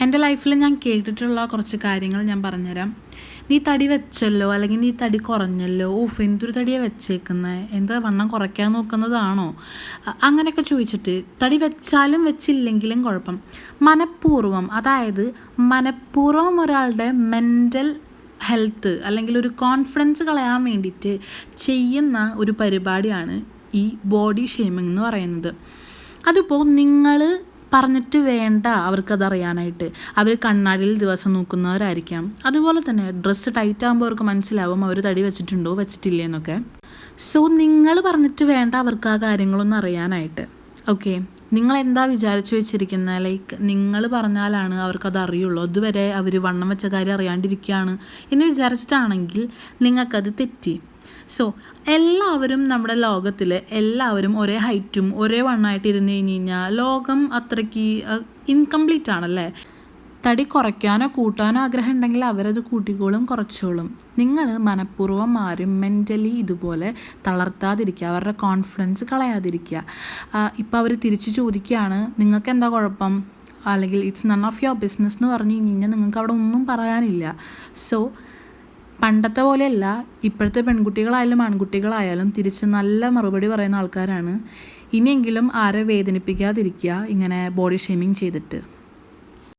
എൻ്റെ ലൈഫിൽ ഞാൻ കേട്ടിട്ടുള്ള കുറച്ച് കാര്യങ്ങൾ ഞാൻ പറഞ്ഞുതരാം. നീ തടി വെച്ചല്ലോ, അല്ലെങ്കിൽ നീ തടി കുറഞ്ഞല്ലോ, ഓഫ് എന്തൊരു തടിയാണ് വെച്ചേക്കുന്നത്, എന്താ വണ്ണം കുറയ്ക്കാൻ നോക്കുന്നതാണോ, അങ്ങനെയൊക്കെ ചോദിച്ചിട്ട് തടി വെച്ചാലും വെച്ചില്ലെങ്കിലും കുഴപ്പം, മനഃപൂർവ്വം, അതായത് മനഃപൂർവ്വം ഒരാളുടെ മെൻ്റൽ ഹെൽത്ത് അല്ലെങ്കിൽ ഒരു കോൺഫിഡൻസ് കളയാൻ വേണ്ടിയിട്ട് ചെയ്യുന്ന ഒരു പരിപാടിയാണ് ഈ ബോഡി ഷേമിംഗ് എന്ന് പറയുന്നത്. അതിപ്പോൾ നിങ്ങൾ പറഞ്ഞിട്ട് വേണ്ട അവർക്കതറിയാനായിട്ട്. അവർ കണ്ണാടിയിൽ ദിവസം നോക്കുന്നവരായിരിക്കാം. അതുപോലെ തന്നെ ഡ്രസ്സ് ടൈറ്റ് ആകുമ്പോൾ അവർക്ക് മനസ്സിലാവും അവർ തടി വെച്ചിട്ടുണ്ടോ വെച്ചിട്ടില്ലേ എന്നൊക്കെ. സോ നിങ്ങൾ പറഞ്ഞിട്ട് വേണ്ട അവർക്ക് ആ കാര്യങ്ങളൊന്നും അറിയാനായിട്ട്. ഓക്കെ, നിങ്ങൾ എന്താ വിചാരിച്ചു വെച്ചിരിക്കുന്നത്, ലൈക്ക് നിങ്ങൾ പറഞ്ഞാലാണ് അവർക്കത് അറിയുള്ളൂ, അതുവരെ അവർ വണ്ണം വെച്ച കാര്യം അറിയാണ്ടിരിക്കുകയാണ് എന്ന് വിചാരിച്ചിട്ടാണെങ്കിൽ നിങ്ങൾക്കത് തെറ്റി. സോ എല്ലാവരും നമ്മുടെ ലോകത്തിൽ എല്ലാവരും ഒരേ ഹൈറ്റും ഒരേ വണ്ണമായിട്ട് ഇരുന്ന് കഴിഞ്ഞ് കഴിഞ്ഞാൽ ലോകം അത്രയ്ക്ക് ഇൻകംപ്ലീറ്റ് ആണല്ലേ. തടി കുറയ്ക്കാനോ കൂട്ടാനോ ആഗ്രഹം ഉണ്ടെങ്കിൽ അവരത് കൂട്ടിക്കോളും, കുറച്ചോളും. നിങ്ങൾ മനഃപൂർവ്വം ആരും മെൻ്റലി ഇതുപോലെ തളർത്താതിരിക്കുക, അവരുടെ കോൺഫിഡൻസ് കളയാതിരിക്കുക. ഇപ്പോൾ അവർ തിരിച്ച് ചോദിക്കുകയാണ് നിങ്ങൾക്ക് എന്താ കുഴപ്പം, അല്ലെങ്കിൽ it's none of your business എന്ന് പറഞ്ഞു കഴിഞ്ഞാൽ നിങ്ങൾക്ക് അവിടെ ഒന്നും പറയാനില്ല. സോ പണ്ടത്തെ പോലെയല്ല, ഇപ്പോഴത്തെ പെൺകുട്ടികളായാലും ആൺകുട്ടികളായാലും തിരിച്ച് നല്ല മറുപടി പറയുന്ന ആൾക്കാരാണ്. ഇനിയെങ്കിലും ആരെ വേദനിപ്പിക്കാതിരിക്കുക ഇങ്ങനെ ബോഡി ഷേമിങ് ചെയ്തിട്ട്.